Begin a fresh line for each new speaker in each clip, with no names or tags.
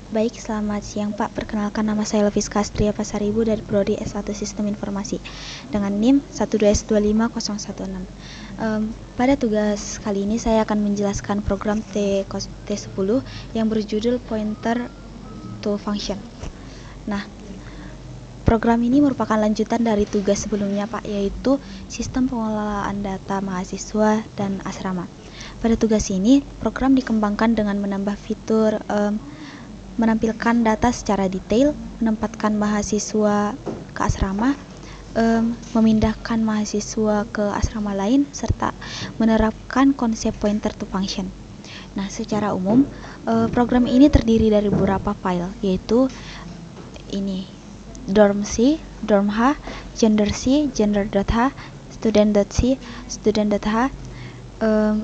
Baik, selamat siang Pak. Perkenalkan, nama saya Loviska Astria Pasaribu dari Prodi S1 Sistem Informasi dengan NIM 12S25016. Pada tugas kali ini saya akan menjelaskan program T10 yang berjudul Pointer to Function. Nah, program ini merupakan lanjutan dari tugas sebelumnya Pak, yaitu sistem pengelolaan data mahasiswa dan asrama. Pada tugas ini, program dikembangkan dengan menambah fitur menampilkan data secara detail, menempatkan mahasiswa ke asrama, memindahkan mahasiswa ke asrama lain, serta menerapkan konsep pointer to function. Nah, secara umum, program ini terdiri dari beberapa file, yaitu ini, dorm.c, dorm.h, gender.c, gender.h, student.c, student.h,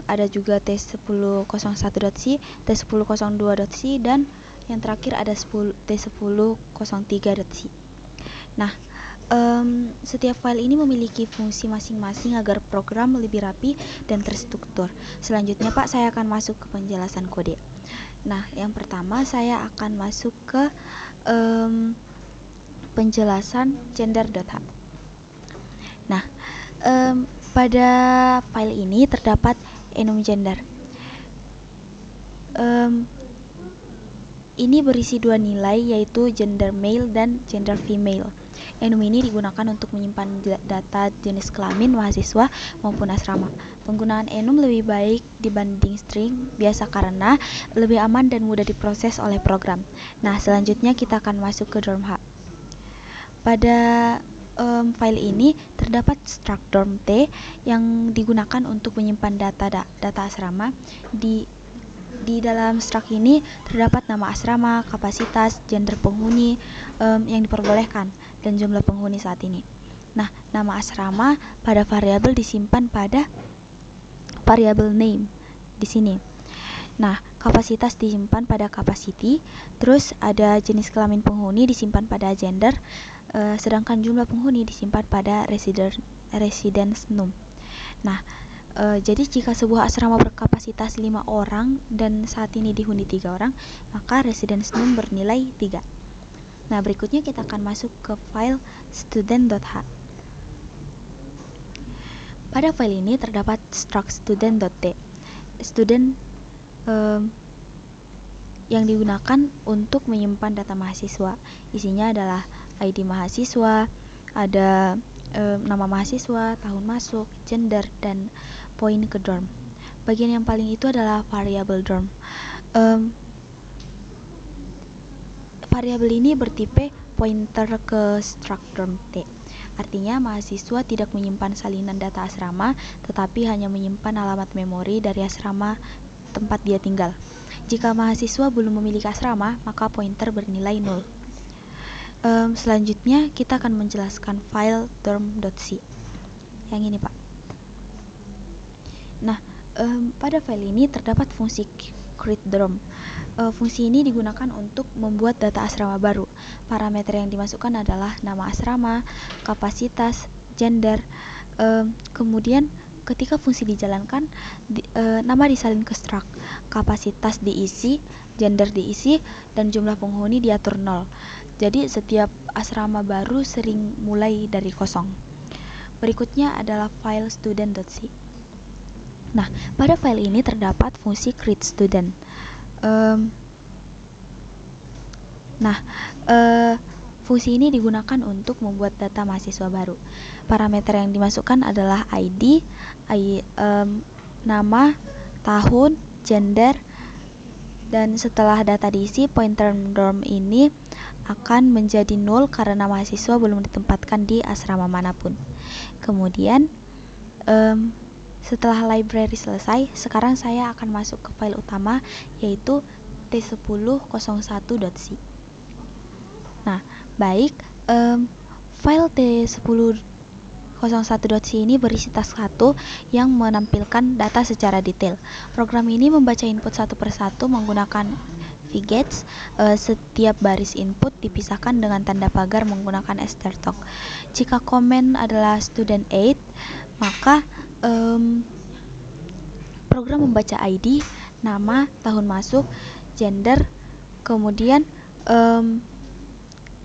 ada juga T1001.c, T1002.c, dan yang terakhir ada T1003.c. Nah, setiap file ini memiliki fungsi masing-masing agar program lebih rapi dan terstruktur. Selanjutnya Pak, saya akan masuk ke penjelasan kode. Nah, yang pertama saya akan masuk ke penjelasan gender.h. Nah, pada file ini terdapat enum gender. Ini berisi dua nilai, yaitu gender male dan gender female. Enum ini digunakan untuk menyimpan data jenis kelamin mahasiswa maupun asrama. Penggunaan enum lebih baik dibanding string biasa karena lebih aman dan mudah diproses oleh program. Nah, selanjutnya kita akan masuk ke dorm.h. Pada file ini terdapat struct dorm.t yang digunakan untuk menyimpan data asrama. Di dalam struct ini terdapat nama asrama, kapasitas, gender penghuni yang diperbolehkan, dan jumlah penghuni saat ini. Nah, nama asrama pada variabel disimpan pada variabel name di sini. Nah, kapasitas disimpan pada capacity, terus ada jenis kelamin penghuni disimpan pada gender, sedangkan jumlah penghuni disimpan pada residence num. Nah, jadi jika sebuah asrama berkapasitas 5 orang dan saat ini dihuni 3 orang, maka residence num bernilai 3. Nah, berikutnya kita akan masuk ke file student.h. Pada file ini terdapat struct student.t. Student yang digunakan untuk menyimpan data mahasiswa. Isinya adalah ID mahasiswa, ada nama mahasiswa, tahun masuk, gender, dan poin ke dorm. Bagian yang paling itu adalah variabel dorm. Variabel ini bertipe pointer ke struct dorm.t. Artinya mahasiswa tidak menyimpan salinan data asrama, tetapi hanya menyimpan alamat memori dari asrama tempat dia tinggal. Jika mahasiswa belum memiliki asrama, maka pointer bernilai 0. Selanjutnya kita akan menjelaskan file dorm.c yang ini Pak. Nah, pada file ini terdapat fungsi create dorm. Fungsi ini digunakan untuk membuat data asrama baru. Parameter yang dimasukkan adalah nama asrama, kapasitas, gender. Kemudian ketika fungsi dijalankan, nama disalin ke struct, kapasitas diisi, gender diisi, dan jumlah penghuni diatur 0. Jadi setiap asrama baru sering mulai dari kosong. Berikutnya adalah file student.c. Nah, pada file ini terdapat fungsi create student. Fungsi ini digunakan untuk membuat data mahasiswa baru. Parameter yang dimasukkan adalah ID, nama, tahun, gender, dan setelah data diisi, pointer dorm ini akan menjadi 0 karena mahasiswa belum ditempatkan di asrama manapun. Kemudian setelah library selesai, sekarang saya akan masuk ke file utama, yaitu T1001.c. Nah, baik, file T1001.c ini berisi task 1 yang menampilkan data secara detail. Program ini membaca input satu persatu menggunakan vgates. Setiap baris input dipisahkan dengan tanda pagar menggunakan strtalk. Jika komen adalah student 8, maka program membaca ID, nama, tahun masuk, gender, Kemudian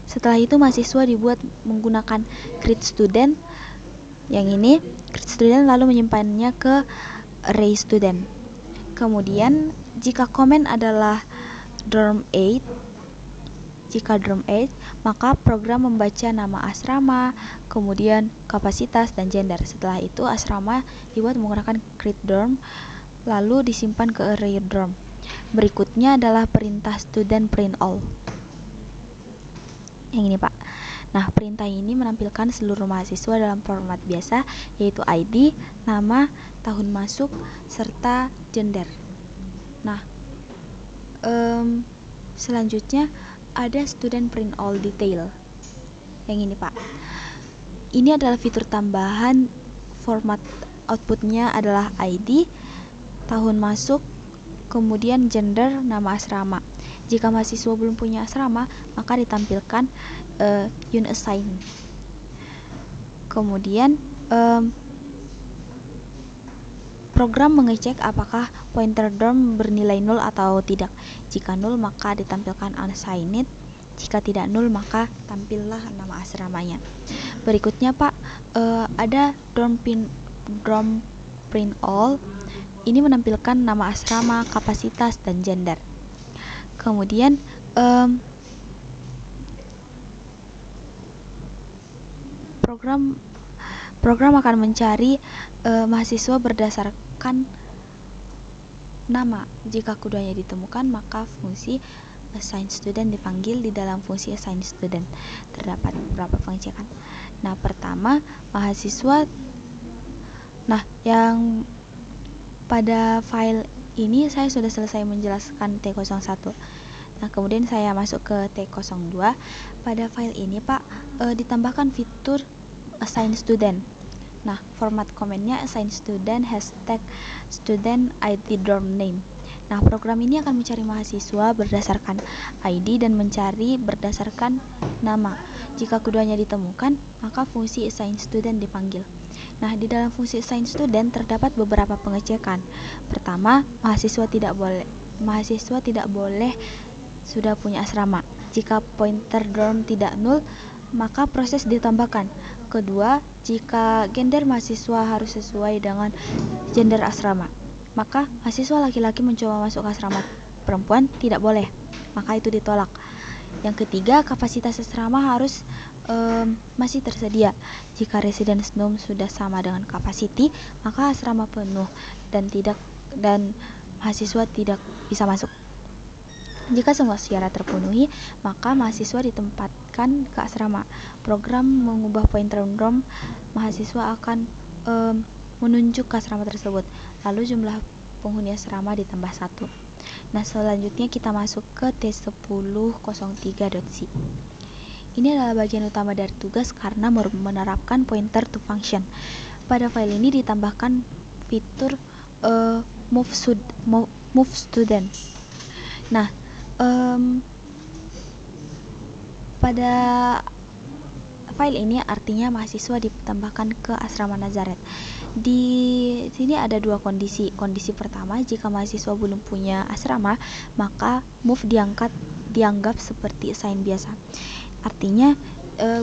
setelah itu mahasiswa dibuat menggunakan create student yang ini, create student lalu menyimpannya ke array student. Kemudian jika komen adalah dorm 8, maka program membaca nama asrama, kemudian kapasitas dan gender. Setelah itu asrama dibuat menggunakan create dorm lalu disimpan ke array dorm. Berikutnya adalah perintah student print all. Yang ini Pak. Nah, perintah ini menampilkan seluruh mahasiswa dalam format biasa, yaitu ID, nama, tahun masuk, serta gender. Nah, selanjutnya ada student print all detail. Yang ini Pak. Ini adalah fitur tambahan, format outputnya adalah ID, tahun masuk, kemudian gender, nama asrama. Jika mahasiswa belum punya asrama, maka ditampilkan unassign. Kemudian program mengecek apakah pointer dorm bernilai 0 atau tidak. Jika 0 maka ditampilkan unassigned. Jika tidak 0 maka tampillah nama asramanya. Berikutnya Pak, ada dorm print all. Ini menampilkan nama asrama, kapasitas, dan gender. Kemudian program akan mencari mahasiswa berdasarkan nama. Jika keduanya ditemukan, maka fungsi assign student dipanggil. Di dalam fungsi assign student terdapat beberapa pengecekan. Nah, pertama mahasiswa. Nah, yang pada file ini saya sudah selesai menjelaskan T01. Nah, kemudian saya masuk ke T02. Pada file ini Pak, ditambahkan fitur assign student. Nah, format komennya assign student hashtag student ID dorm name. Nah, program ini akan mencari mahasiswa berdasarkan ID dan mencari berdasarkan nama. Jika keduanya ditemukan, maka fungsi assign student dipanggil. Nah, di dalam fungsi assign student terdapat beberapa pengecekan. Pertama, mahasiswa tidak boleh sudah punya asrama. Jika pointer dorm tidak 0, maka proses ditambahkan. Kedua, jika gender mahasiswa harus sesuai dengan gender asrama, maka mahasiswa laki-laki mencoba masuk ke asrama perempuan tidak boleh, maka itu ditolak. Yang ketiga, kapasitas asrama harus masih tersedia. Jika residence room sudah sama dengan capacity, maka asrama penuh dan mahasiswa tidak bisa masuk. Jika semua syarat terpenuhi, maka mahasiswa ditempatkan ke asrama. Program mengubah pointer dorm mahasiswa akan menunjuk ke asrama tersebut. Lalu jumlah penghuni asrama ditambah 1. Nah, selanjutnya kita masuk ke T1003.c. Ini adalah bagian utama dari tugas karena menerapkan pointer to function. Pada file ini ditambahkan fitur move student. Nah, pada file ini artinya mahasiswa ditambahkan ke asrama Nazaret. Di sini ada dua kondisi. Kondisi pertama, jika mahasiswa belum punya asrama, maka move dianggap seperti assign biasa. Artinya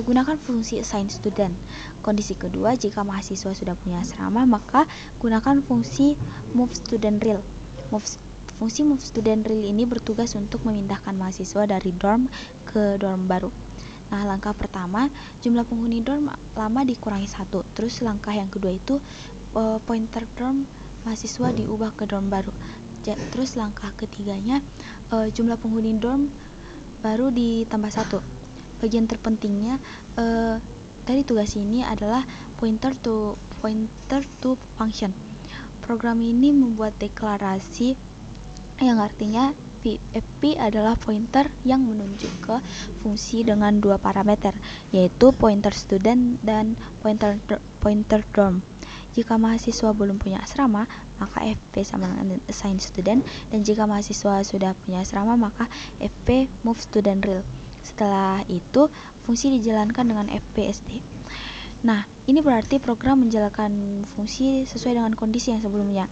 gunakan fungsi assign student. Kondisi kedua, jika mahasiswa sudah punya asrama, maka gunakan fungsi move student real. Fungsi move student real ini bertugas untuk memindahkan mahasiswa dari dorm ke dorm baru. Nah, langkah pertama, jumlah penghuni dorm lama dikurangi 1. Terus langkah yang kedua itu pointer dorm mahasiswa diubah ke dorm baru. Terus langkah ketiganya, jumlah penghuni dorm baru ditambah 1. Bagian terpentingnya dari tugas ini adalah pointer to function. Program ini membuat deklarasi yang artinya FP adalah pointer yang menunjuk ke fungsi dengan dua parameter, yaitu pointer student dan pointer dorm. Jika mahasiswa belum punya asrama, maka FP sama dengan assign student, dan jika mahasiswa sudah punya asrama, maka FP move student real. Setelah itu, fungsi dijalankan dengan FPSD. Nah, ini berarti program menjalankan fungsi sesuai dengan kondisi yang sebelumnya.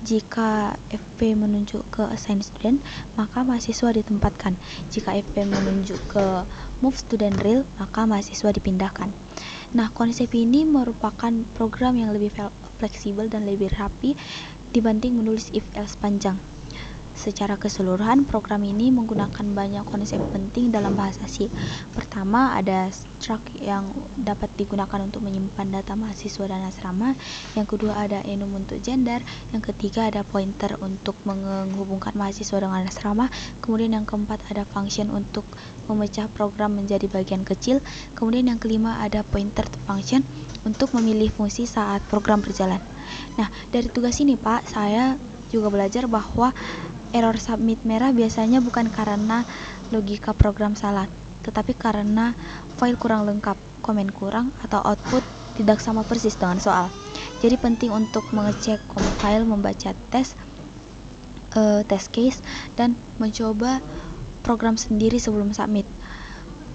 Jika FP menunjuk ke assign student, maka mahasiswa ditempatkan. Jika FP menunjuk ke move student real, maka mahasiswa dipindahkan. Nah, konsep ini merupakan program yang lebih fleksibel dan lebih rapi dibanding menulis if else panjang. Secara keseluruhan, program ini menggunakan banyak konsep penting dalam bahasa C. Pertama, ada struct yang dapat digunakan untuk menyimpan data mahasiswa dan asrama. Yang kedua, ada enum untuk gender. Yang ketiga, ada pointer untuk menghubungkan mahasiswa dengan asrama. Kemudian yang keempat, ada function untuk memecah program menjadi bagian kecil. Kemudian yang kelima, ada pointer to function untuk memilih fungsi saat program berjalan. Nah, dari tugas ini Pak, saya juga belajar bahwa error submit merah biasanya bukan karena logika program salah, tetapi karena file kurang lengkap, komen kurang, atau output tidak sama persis dengan soal. Jadi penting untuk mengecek compile, membaca test case, dan mencoba program sendiri sebelum submit.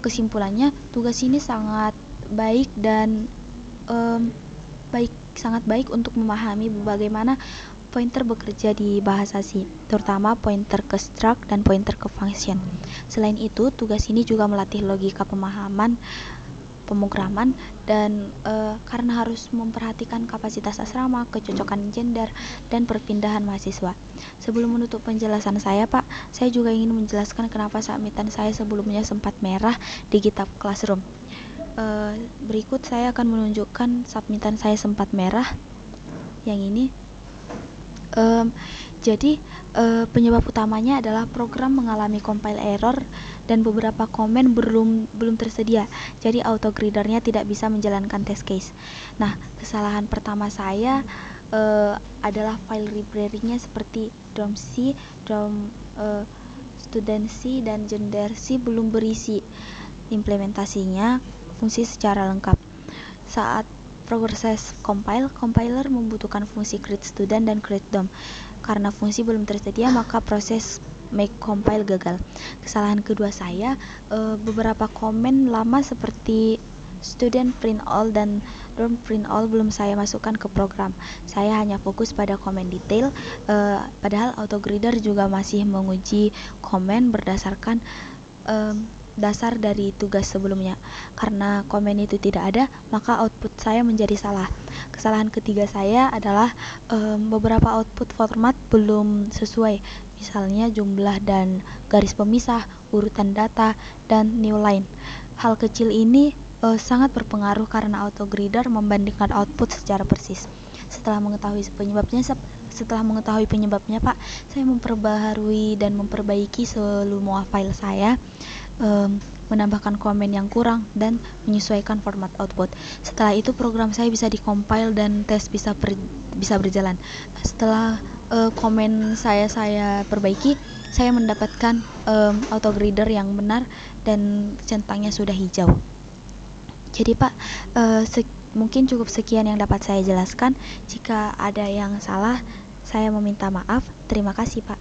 Kesimpulannya, tugas ini sangat baik dan sangat baik untuk memahami bagaimana pointer bekerja di bahasa C, terutama pointer ke struct dan pointer ke function. Selain itu, tugas ini juga melatih logika pemahaman, pemrograman, dan karena harus memperhatikan kapasitas asrama, kecocokan gender, dan perpindahan mahasiswa. Sebelum menutup penjelasan saya, Pak, saya juga ingin menjelaskan kenapa submitan saya sebelumnya sempat merah di GitHub Classroom. Berikut saya akan menunjukkan submitan saya sempat merah. Yang ini. Jadi penyebab utamanya adalah program mengalami compile error dan beberapa komen belum tersedia. Jadi autogridernya tidak bisa menjalankan test case. Nah, kesalahan pertama saya adalah file library-nya seperti DOM-C, student-C, dan gender-C belum berisi implementasinya fungsi secara lengkap. Saat proses compiler membutuhkan fungsi create student dan create DOM. Karena fungsi belum tersedia, maka proses make compile gagal. Kesalahan kedua saya, beberapa komen lama seperti student print all dan DOM print all belum saya masukkan ke program. Saya hanya fokus pada komen detail, padahal autogrider juga masih menguji komen berdasarkan dasar dari tugas sebelumnya. Karena komen itu tidak ada, maka output saya menjadi salah. Kesalahan ketiga saya adalah beberapa output format belum sesuai, misalnya jumlah dan garis pemisah, urutan data, dan new line. Hal kecil ini sangat berpengaruh karena autogrider membandingkan output secara persis. Setelah mengetahui penyebabnya, Pak, saya memperbaharui dan memperbaiki semua file saya, menambahkan komen yang kurang, dan menyesuaikan format output. Setelah itu program saya bisa dikompil dan tes bisa berjalan. Setelah komen saya perbaiki, saya mendapatkan autogrider yang benar dan centangnya sudah hijau. Jadi Pak, mungkin cukup sekian yang dapat saya jelaskan. Jika ada yang salah, saya meminta maaf. Terima kasih Pak.